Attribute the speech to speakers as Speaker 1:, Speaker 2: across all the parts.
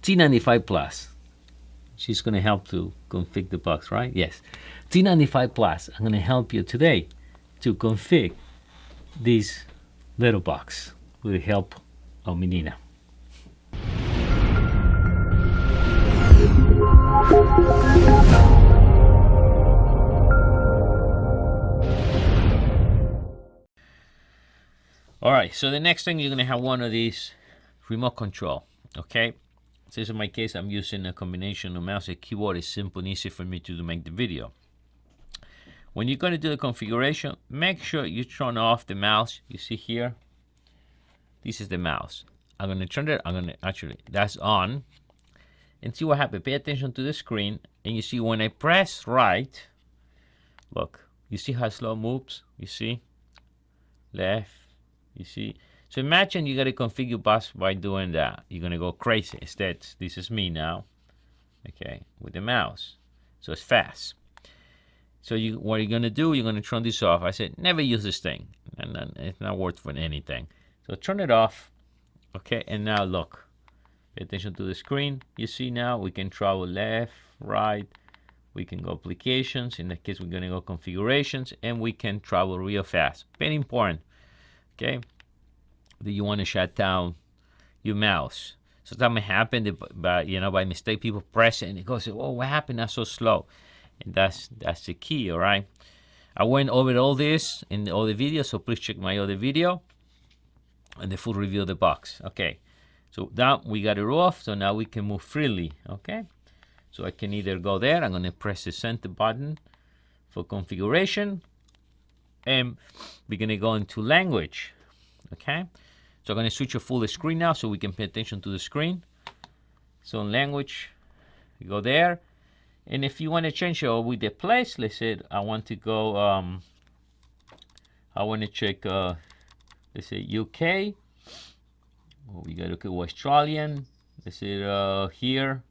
Speaker 1: T95 Plus. She's going to help to config the box, right? Yes. T95 Plus, I'm going to help you today to config this little box with the help of Menina. All right, so the next thing, you're going to have one of these remote control, okay? So in my case, I'm using a combination of mouse and keyboard. It's simple and easy for me to make the video. When you're going to do the configuration, make sure you turn off the mouse. You see here, this is the mouse. I'm going to turn it, actually, that's on. And see what happens. Pay attention to the screen, and you see when I press right, look, you see how slow it moves? You see? Left, you see? So imagine you got to configure your box by doing that. You're going to go crazy. Instead, this is me now, okay, with the mouse. So it's fast. So what you're going to do, you're going to turn this off. I said, never use this thing. And it's not worth for anything. So turn it off, okay, and now look. Pay attention to the screen. You see now we can travel left, right. We can go applications. In that case, we're going to go configurations, and we can travel real fast. Very important, okay? That you want to shut down your mouse. So that may happen, but by mistake, people press it and it goes, oh, what happened? That's so slow. And that's the key, all right? I went over all this in all the videos, so please check my other video and the full review of the box. Okay, so now we got it off, so now we can move freely, okay? So I can either go there, I'm gonna press the center button for configuration, and we're gonna go into language, okay? So I'm gonna switch to full screen now so we can pay attention to the screen. So in language, you go there, and if you want to change it with the place, let's say I want to go, I want to check, let's say UK, we got to look at Australian, let's say here,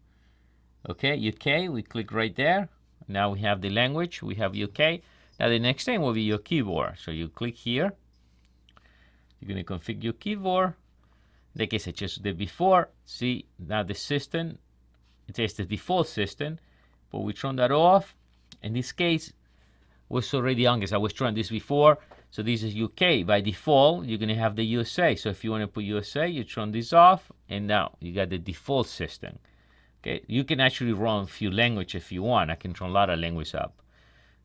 Speaker 1: okay, UK, we click right there. Now we have the language, we have UK. Now the next thing will be your keyboard. So you click here, you're going to configure your keyboard. In the case I just did before, see now the system, it says the default system, but we turn that off. In this case, was already on, because I was trying this before. So this is UK. By default, you're going to have the USA. So if you want to put USA, you turn this off, and now you got the default system. Okay, you can actually run a few languages if you want. I can turn a lot of languages up.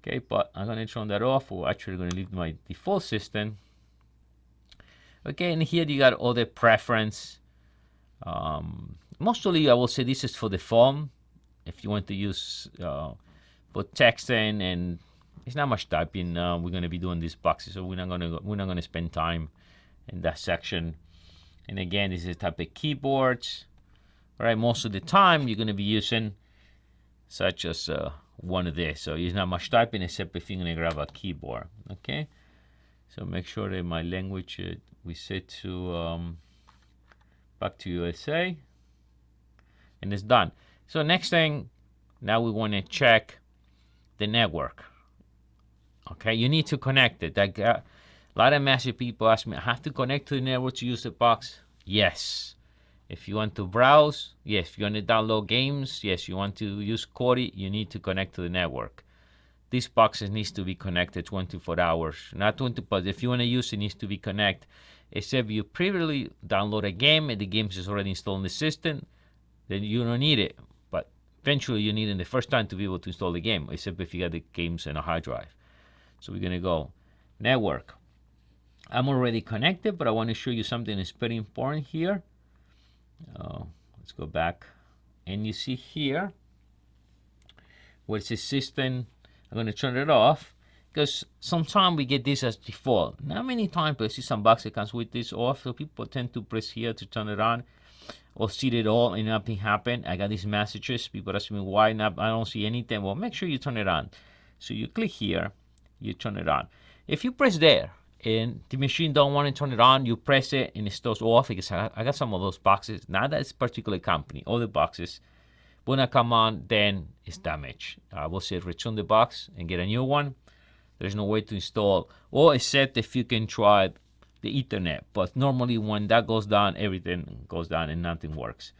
Speaker 1: Okay, but I'm going to turn that off. We're actually going to leave my default system. Okay, and here you got all the preference. Mostly, I will say this is for the phone. If you want to use for texting, and it's not much typing. We're going to be doing these boxes, so we're not going to spend time in that section. And again, this is the type of keyboards. All right, most of the time you're going to be using such as one of this. So it's not much typing except if you're going to grab a keyboard. Okay, so make sure that my language we set to back to USA, and it's done. So next thing, now we want to check the network. Okay, you need to connect it. A lot of massive people ask me, I have to connect to the network to use the box? Yes. If you want to browse, yes. If you want to download games, yes. You want to use Kodi, you need to connect to the network. These boxes needs to be connected 24 hours. Not 20, but if you want to use it, needs to be connected. Except you previously download a game and the game is already installed in the system, then you don't need it. Eventually, you need it the first time to be able to install the game, except if you got the games in a hard drive. So we're going to go network. I'm already connected, but I want to show you something that's very important here. Let's go back. And you see here, where it says system, I'm going to turn it off, because sometimes we get this as default. Not many times, but I see some box that comes with this off, so people tend to press here to turn it on. Or see it all and nothing happened. I got these messages. People ask me why not. I don't see anything. Well, make sure you turn it on. So you click here, you turn it on. If you press there and the machine don't want to turn it on, you press it and it starts off. Because I got some of those boxes. Not that particular company. All the boxes. When I come on, then it's damaged. I will say return the box and get a new one. There's no way to install, or except if you can try the Ethernet, but normally when that goes down, everything goes down and nothing works.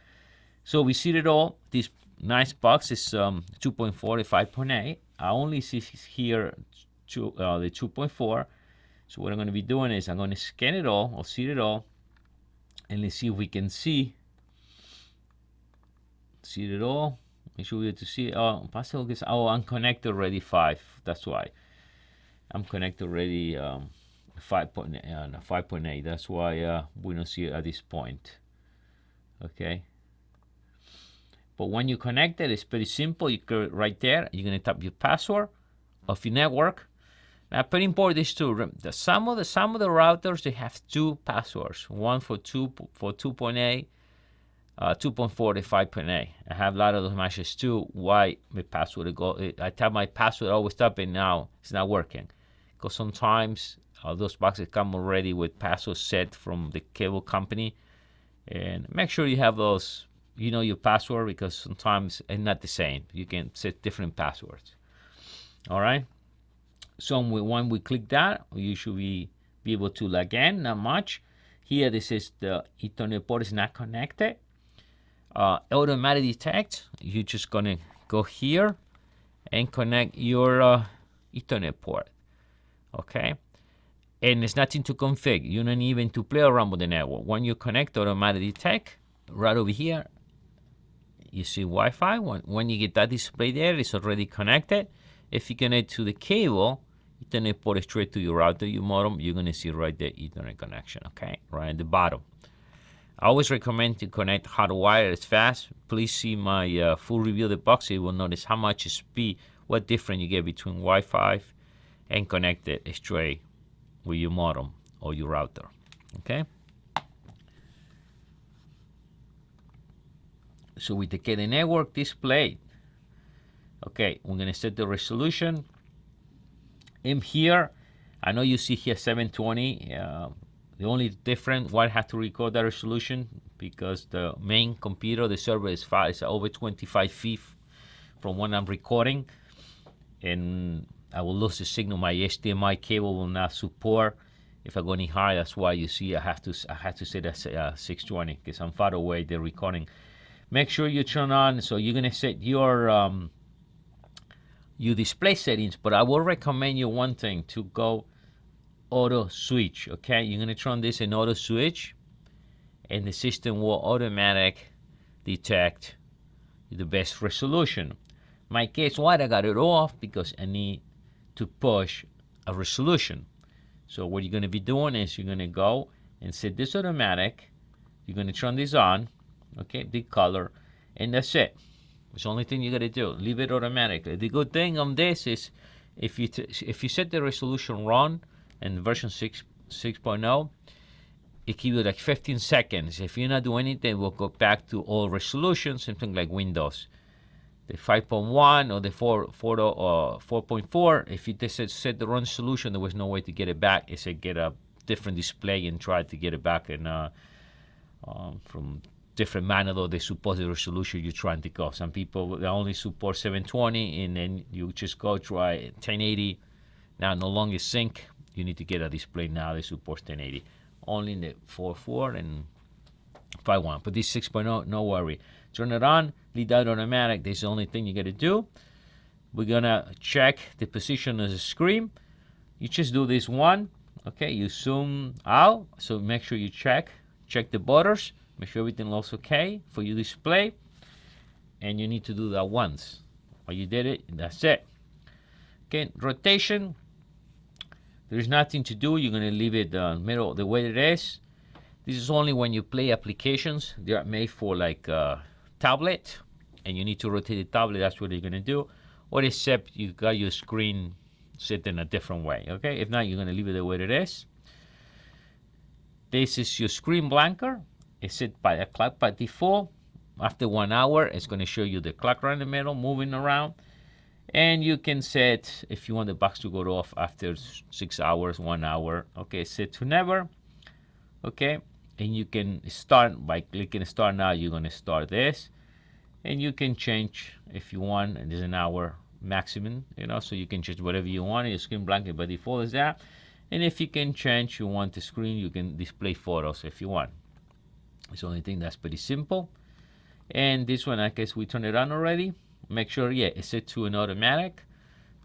Speaker 1: So we see it all. This nice box is 2.4 to 5.8. I only see here the 2.4. So what I'm going to be doing is I'm going to scan it all, or see it all, and let's see if we can see it all. Make sure we get to see. Oh, I'm connected already 5. That's why I'm connected already 5.8. That's why we don't see it at this point. Okay. But when you connect it, it's pretty simple. You go right there. You're going to type your password of your network. Now, pretty important is too. Some of the routers, they have 2 passwords. One for 2.8, 2.4 to 5.8. I have a lot of those matches too. Why my password I type my password, always type it, now it's not working. Because sometimes those boxes come already with passwords set from the cable company. And make sure you have those, you know, your password, because sometimes it's not the same. You can set different passwords. All right. So when we click that, you should be able to log in. Not much. Here, this is the Ethernet port is not connected. Automatic detect. You're just gonna go here and connect your Ethernet port. Okay. And there's nothing to configure. You don't even to play around with the network. When you connect automatic detect, right over here, you see Wi-Fi. When you get that display there, it's already connected. If you connect to the cable, Ethernet port straight to your router, your modem, you're gonna see right there Ethernet connection, okay? Right at the bottom. I always recommend to connect hardwired. It's fast. Please see my full review of the box. You will notice how much speed, what difference you get between Wi-Fi and connected straight with your modem or your router, okay? So we take the network display. Okay, we're gonna set the resolution. In here, I know you see here 720. The only difference, why I have to record that resolution, because the main computer, the server is over 25 feet from when I'm recording, and I will lose the signal. My HDMI cable will not support if I go any higher. That's why you see I have to set at 620, because I'm far away. The recording. Make sure you turn on. So you're gonna set your display settings, but I will recommend you one thing, to go auto switch. Okay, you're gonna turn this in auto switch, and the system will automatic detect the best resolution. My case, why I got it off, because I need to push a resolution. So what you're gonna be doing is you're gonna go and set this automatic. You're gonna turn this on, okay, the color, and that's it. It's the only thing you gotta do. Leave it automatically. The good thing on this is if you set the resolution wrong in version 6.0, it gives you like 15 seconds. If you're not doing anything, we'll go back to old resolution, something like Windows. The 5.1 or the 4.4, if you set the wrong solution, there was no way to get it back. It said get a different display and try to get it back and from different manner, though they support the resolution you're trying to go. Some people only support 720, and then you just go try 1080. Now no longer sync. You need to get a display now. They support 1080. Only in the 4.4 and 5.1. But this 6.0, no worry. Turn it on. Leave that automatic. This is the only thing you got to do. We're gonna check the position of the screen. You just do this one. Okay, you zoom out. So make sure you check the borders. Make sure everything looks okay for your display, and you need to do that once. When you did it, that's it. Okay, rotation. There's nothing to do. You're gonna leave it middle the way it is. This is only when you play applications. They are made for like tablet, and you need to rotate the tablet. That's what you're gonna do. Or except you got your screen set in a different way. Okay, if not, you're gonna leave it the way it is. This is your screen blanker. It's set by a clock by default. After 1 hour, it's going to show you the clock right in the middle, moving around. And you can set, if you want the box to go off after 6 hours, 1 hour. Okay, set to never. Okay, and you can start by clicking start now. You're going to start this. And you can change if you want. And there's an hour maximum, you know, so you can change whatever you want. Your screen blanket by default is that. And if you can change, you want the screen, you can display photos if you want. It's the only thing that's pretty simple. And this one, I guess we turned it on already. Make sure, yeah, it's set to an automatic.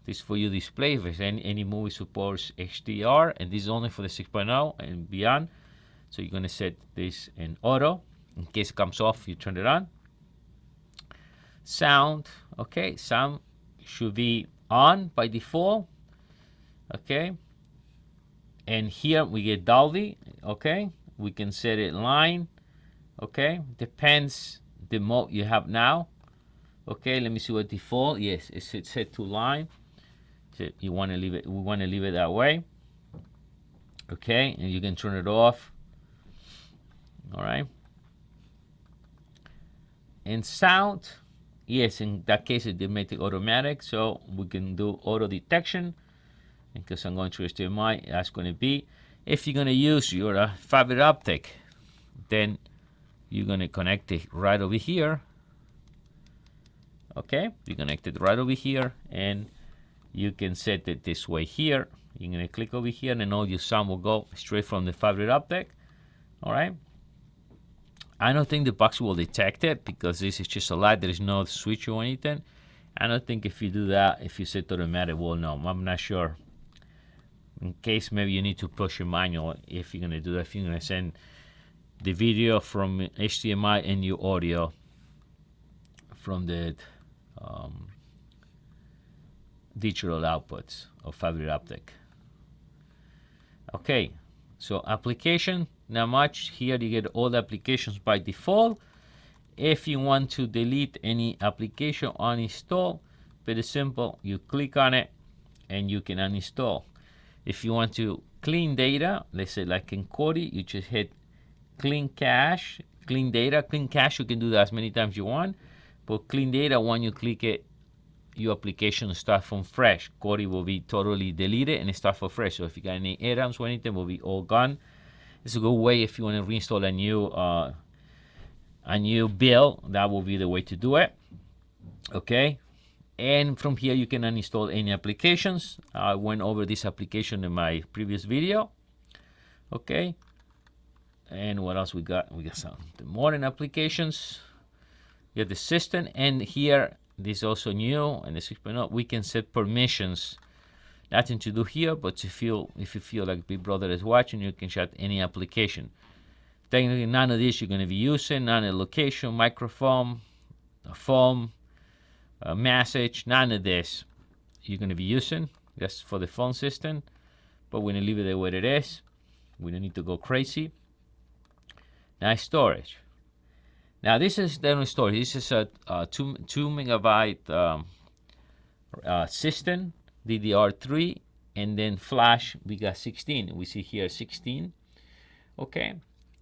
Speaker 1: This for your display. If any movie supports HDR, and this is only for the 6.0 and beyond. So you're gonna set this in auto. In case it comes off, you turn it on. Sound, okay, sound should be on by default, okay. And here we get Dolby, okay. We can set it line, okay. Depends the mode you have now, okay. Let me see what default. Yes, it's set to line. So you want to leave it. We want to leave it that way, okay. And you can turn it off. All right. And sound, yes, in that case it did make it automatic, so we can do auto detection. Because I'm going through HDMI, that's going to be, if you're going to use your fiber optic, then you're going to connect it right over here. Okay, you connect it right over here, and you can set it this way here. You're going to click over here, and all your sound will go straight from the fiber optic. All right. I don't think the box will detect it because this is just a light. There is no switch or anything. I don't think if you do that, if you set automatic, will know. I'm not sure. In case maybe you need to push a manual if you're gonna do that. If you're gonna send the video from HDMI and your audio from the digital outputs of fiber optic. Okay, so application. Not much here. You get all the applications by default. If you want to delete any application uninstall, very simple. You click on it and you can uninstall. If you want to clean data, let's say like in Kodi, you just hit clean cache, clean data, clean cache. You can do that as many times you want. But clean data, when you click it, your application start from fresh. Kodi will be totally deleted and start from fresh. So if you got any add-ons or anything, will be all gone. It's a good way if you want to reinstall a new build. That will be the way to do it. Okay, and from here you can uninstall any applications. I went over this application in my previous video. Okay, and what else we got? We got some modern applications. We have the system, and here this is also new, and the 6.0 we can set permissions. Nothing to do here, but if you feel like Big Brother is watching, you can shut any application. Technically, none of this you're going to be using. None of location, microphone, phone, message. None of this you're going to be using. That's for the phone system. But we're going to leave it the way it is. We don't need to go crazy. Now storage. Now this is the storage. This is a 2 megabyte system. DDR3, and then flash we got 16. We see here 16. Okay,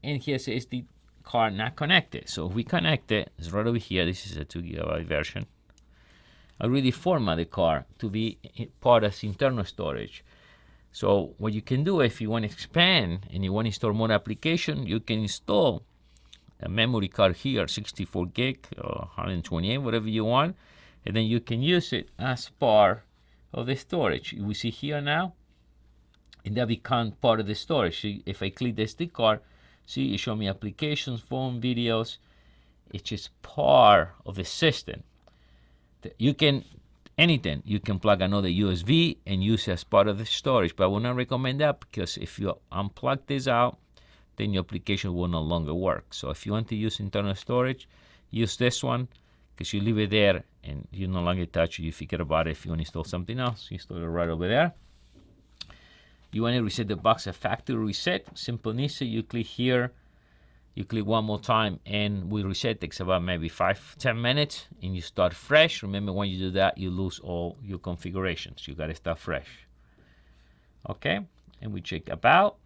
Speaker 1: and here says the card not connected. So if we connect it, it's right over here. This is a 2 gigabyte version. I really format the card to be part of internal storage. So what you can do if you want to expand and you want to install more application, you can install a memory card here, 64 gig or 128, whatever you want, and then you can use it as part of the storage. We see here now, and that becomes part of the storage. See, if I click the SD card, see it show me applications, phone, videos. It's just part of the system. You can anything. You can plug another USB and use it as part of the storage, but I would not recommend that because if you unplug this out, then your application will no longer work. So if you want to use internal storage, use this one, because you leave it there and you no longer touch it. You forget about it. If you want to install something else, you install it right over there. You want to reset the box, a factory reset, simple and easy. You click here, you click one more time, and we reset. It takes about maybe 5-10 minutes, and you start fresh. Remember, when you do that, you lose all your configurations. You got to start fresh. Okay, and we check about.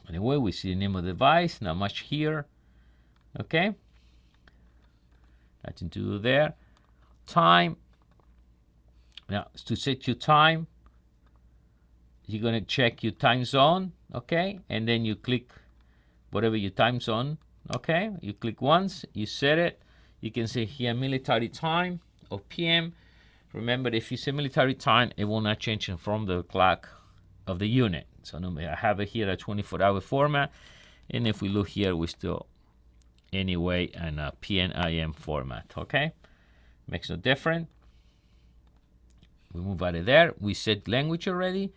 Speaker 1: Anyway, we see the name of the device, not much here. Okay, nothing to do there. Time. Now, to set your time, you're going to check your time zone, okay? And then you click whatever your time zone, okay? You click once, you set it. You can say here military time or PM. Remember, if you say military time, it will not change from the clock of the unit. So I have it here at 24-hour format. And if we look here, we still anyway in a PNIM format. Okay, makes no difference. We move out of there. We set language already.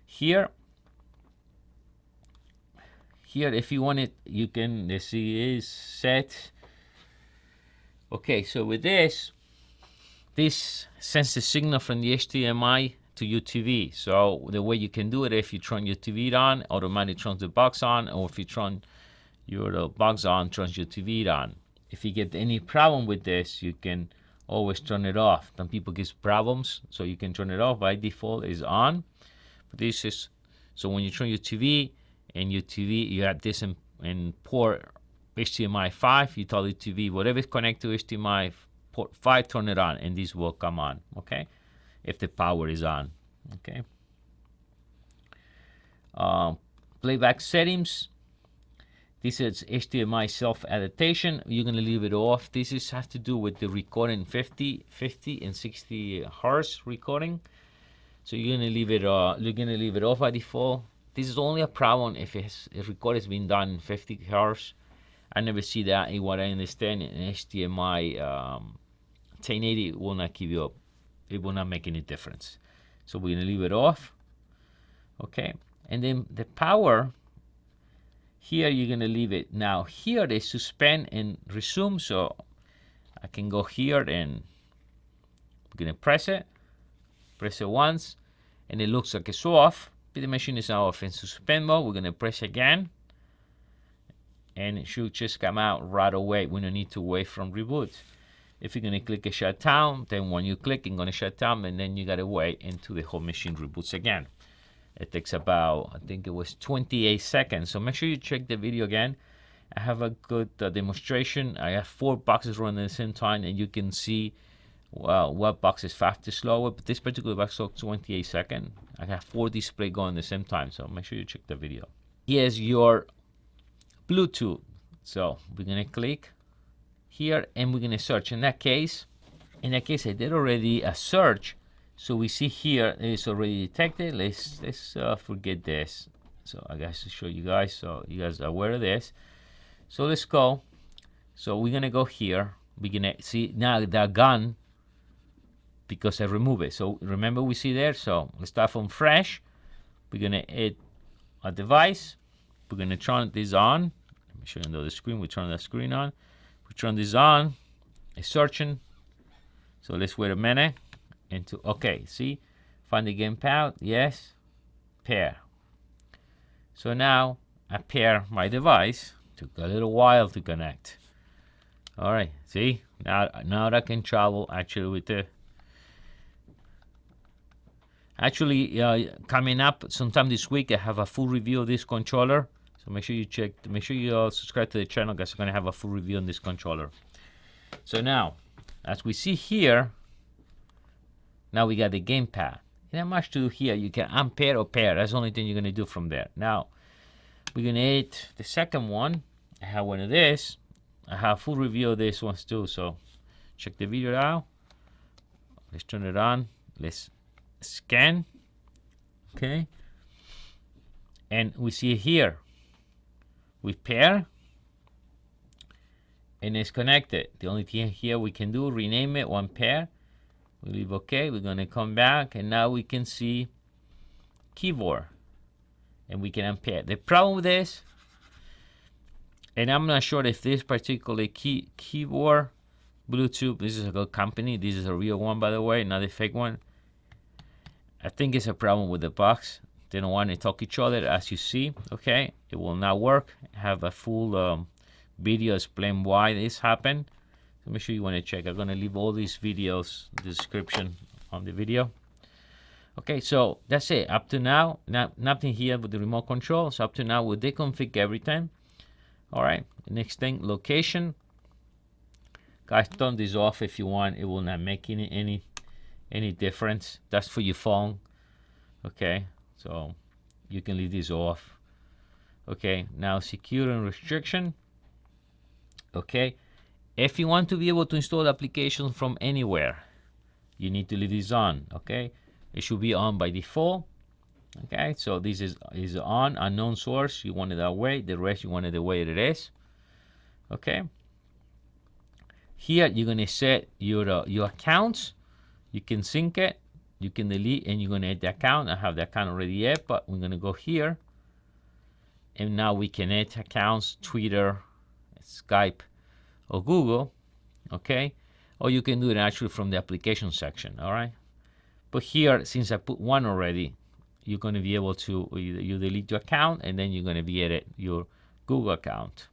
Speaker 1: Here, if you want it, you can, this is set. Okay, so with this sends the signal from the HDMI to your TV. So the way you can do it, if you turn your TV on, automatically turns the box on, or if you turn your box on, turns your TV on. If you get any problem with this, you can always turn it off. Some people get problems, so you can turn it off. By default is on. But this is, so when you turn your TV, and your TV, you have this in port HDMI 5, you tell the TV, whatever is connected to HDMI port 5, turn it on, and this will come on, okay? If the power is on, okay? Playback settings. This is HDMI self-adaptation. You're gonna leave it off. This has to do with the recording 50 and 60 hertz recording. So you're gonna leave it off by default. This is only a problem if a record has been done in 50 hertz. I never see that. In what I understand, in HDMI 1080 will not give you up. It will not make any difference. So we're gonna leave it off. Okay, and then the power. Here you're gonna leave it. Now here they suspend and resume, so I can go here and I'm gonna press it once, and it looks like it's off. But the machine is now off in suspend mode. We're gonna press again, and it should just come out right away. We don't need to wait from reboot. If you're gonna click a shutdown, then when you click, it's gonna shut down, and then you gotta wait until the whole machine reboots again. It takes about, I think it was 28 seconds. So make sure you check the video again. I have a good demonstration. I have 4 boxes running at the same time, and you can see, well, what box is faster, slower. But this particular box took 28 seconds. I have 4 displays going at the same time. So make sure you check the video. Here's your Bluetooth. So we're gonna click here, and we're gonna search. In that case, I did already a search. So we see here it's already detected. Let's forget this. So I guess to show you guys, so you guys are aware of this. So let's go. So we're gonna go here. We're gonna see now they're gone because I remove it. So remember we see there. So let's start from fresh. We're gonna add a device. We're gonna turn this on. Let me show you the screen. We turn the screen on. We turn this on. It's searching. So let's wait a minute. Into okay, see, find the game pad, yes, pair. So now I pair my device. Took a little while to connect. All right, see, now I can travel actually with the. Actually, coming up sometime this week, I have a full review of this controller. So make sure you check. Make sure you subscribe to the channel, because I'm gonna have a full review on this controller. So now, as we see here. Now we got the gamepad. Not much to do here. You can unpair or pair. That's the only thing you're gonna do from there. Now we're gonna add the second one. I have one of this. I have full review of this ones too. So check the video out. Let's turn it on. Let's scan. Okay. And we see here. We pair. And it's connected. The only thing here we can do, rename it one pair. We leave okay. We're gonna come back, and now we can see keyboard, and we can unpair. The problem with this, and I'm not sure if this particular keyboard Bluetooth, this is a good company. This is a real one, by the way, not a fake one. I think it's a problem with the box. They don't want to talk each other, as you see. Okay, it will not work. I have a full video explain why this happened. Make sure you want to check. I'm going to leave all these videos, the description on the video. Okay, so that's it. Up to now, nothing here with the remote control. So up to now, we'll deconfig everything. All right, the next thing, location. Guys, turn this off if you want. It will not make any difference. That's for your phone. Okay, so you can leave this off. Okay, now secure and restriction. Okay. If you want to be able to install applications from anywhere, you need to leave this on, okay? It should be on by default, okay? So this is on, unknown source, you want it that way. The rest, you want it the way it is, okay? Here you're going to set your accounts. You can sync it, you can delete, and you're going to add the account. I have the account already added, but we're going to go here, and now we can add accounts, Twitter, Skype, or Google, okay? Or you can do it actually from the application section, all right? But here, since I put one already, you're going to be able to, you delete your account, and then you're going to be edit your Google account.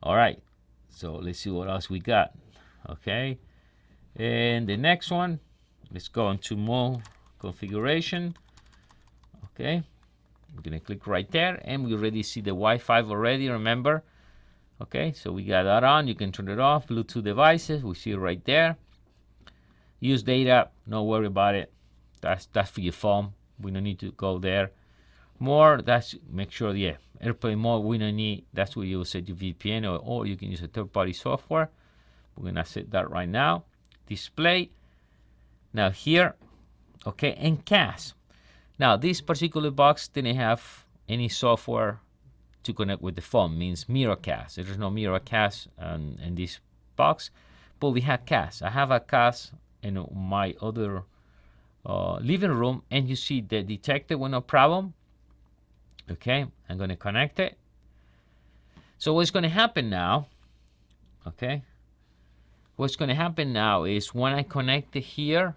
Speaker 1: All right, so let's see what else we got, okay? And the next one, let's go into more configuration, okay? We're going to click right there, and we already see the Wi-Fi already, remember? Okay, so we got that on. You can turn it off. Bluetooth devices, we see it right there. Use data, don't worry about it. That's for your phone. We don't need to go there. More, that's make sure, yeah, airplane mode we don't need. That's where you will set your VPN, or you can use a third-party software. We're gonna set that right now. Display. Now here, okay, and CAS. Now this particular box didn't have any software to connect with the phone, means Miracast. There's no Miracast in this box, but we have CAS. I have a CAS in my other living room, and you see the detected with no problem. Okay, I'm going to connect it. So what's going to happen now, okay, what's going to happen now is when I connect it here,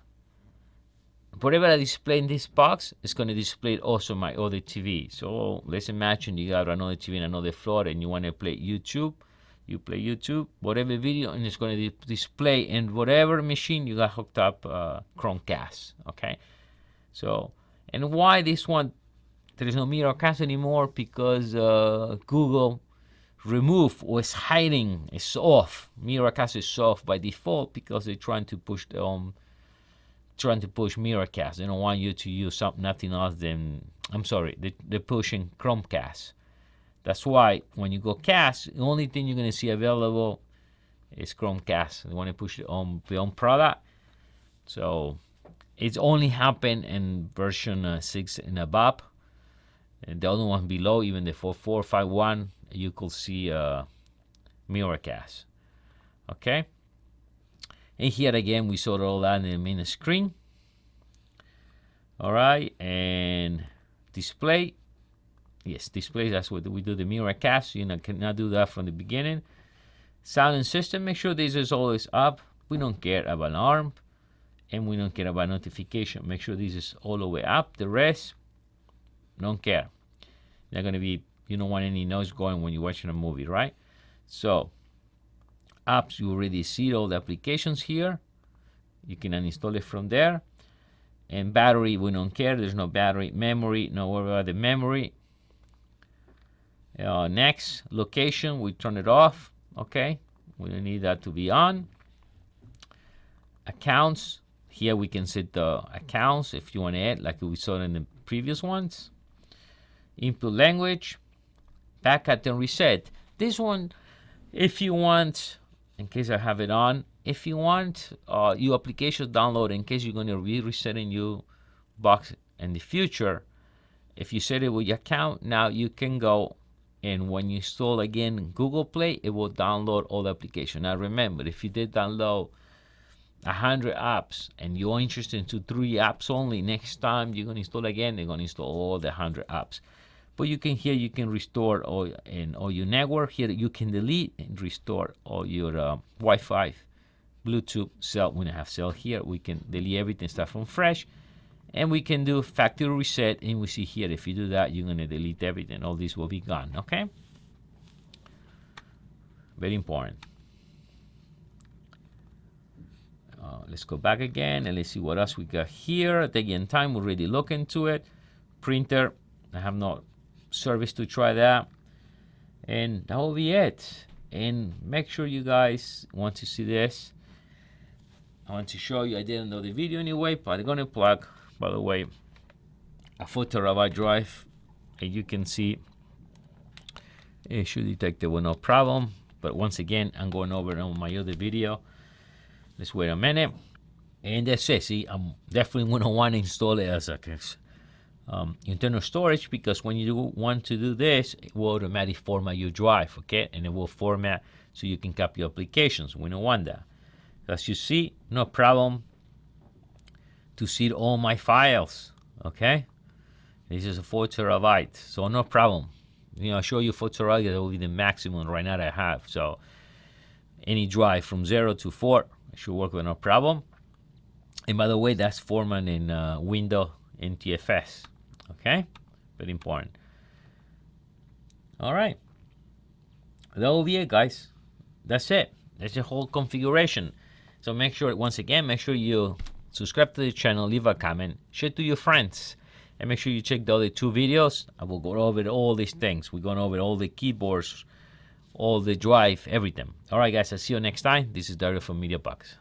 Speaker 1: whatever I display in this box is going to display also my other TV. So let's imagine you got another TV in another floor and you want to play YouTube. You play YouTube, whatever video, and it's going to display in whatever machine you got hooked up Chromecast, okay? So, and why this one, there is no Miracast anymore? Because Google removed or is hiding, it's off. Miracast is off by default because they're trying to push the Miracast. They don't want you to use nothing else than, I'm sorry, they're pushing Chromecast. That's why when you go cast, the only thing you're going to see available is Chromecast. They want to push it on the own product. So it's only happened in version 6 and above. And the other one below, even the 4451, you could see Miracast. Okay. And here again, we saw all that in the main screen. All right. And display. Yes, display, that's what we do, the Miracast. You cannot do that from the beginning. Sound and system, make sure this is always up. We don't care about alarm, and we don't care about notification. Make sure this is all the way up. The rest, don't care. They're going to be, you don't want any noise going when you're watching a movie, right? So, apps, you already see all the applications here. You can uninstall it from there. And battery, we don't care. There's no battery. Memory, no worry about the memory. Next, location, we turn it off, okay? We don't need that to be on. Accounts, here we can set the accounts if you want to add, like we saw in the previous ones. Input language, backup and reset. This one, if you want, in case I have it on, if you want your application download, in case you're going to be resetting your box in the future, if you set it with your account, now you can go. And when you install again Google Play, it will download all the applications. Now remember, if you did download 100 apps and you're interested in 2-3 apps only, next time you're going to install again, they're going to install all the 100 apps. But you can here, you can restore all your network. Here you can delete and restore all your Wi-Fi, Bluetooth, cell. We don't have cell here. We can delete everything, start from fresh. And we can do factory reset, and we see here, if you do that, you're going to delete everything. All this will be gone, okay? Very important. Let's go back again, and let's see what else we got here. Taking time, we're already looking into it. Printer, I have no service to try that. And that will be it. And make sure you guys want to see this. I want to show you, I didn't know the video anyway, but I'm going to plug, by the way, a 4 terabyte drive, and you can see it should detect it with no problem. But once again, I'm going over on my other video. Let's wait a minute. And that's it. See, I'm definitely going to want to install it as a internal storage, because when you want to do this, it will automatically format your drive, okay? And it will format so you can copy applications. We don't want that. As you see, no problem to see all my files. Okay, this is a 4 terabyte, so no problem. I'll show you 4 terabyte. That will be the maximum right now that I have. So any drive from 0 to 4 should work with no problem. And by the way, that's format in Windows NTFS. Okay, very important. All right, that will be it, guys. That's it. That's the whole configuration. So make sure, once again, make sure you subscribe to the channel, leave a comment, share to your friends, and make sure you check the other 2 videos. I will go over all these things. We're going over all the keyboards, all the drive, everything. All right, guys, I'll see you next time. This is Dario from MediaBox.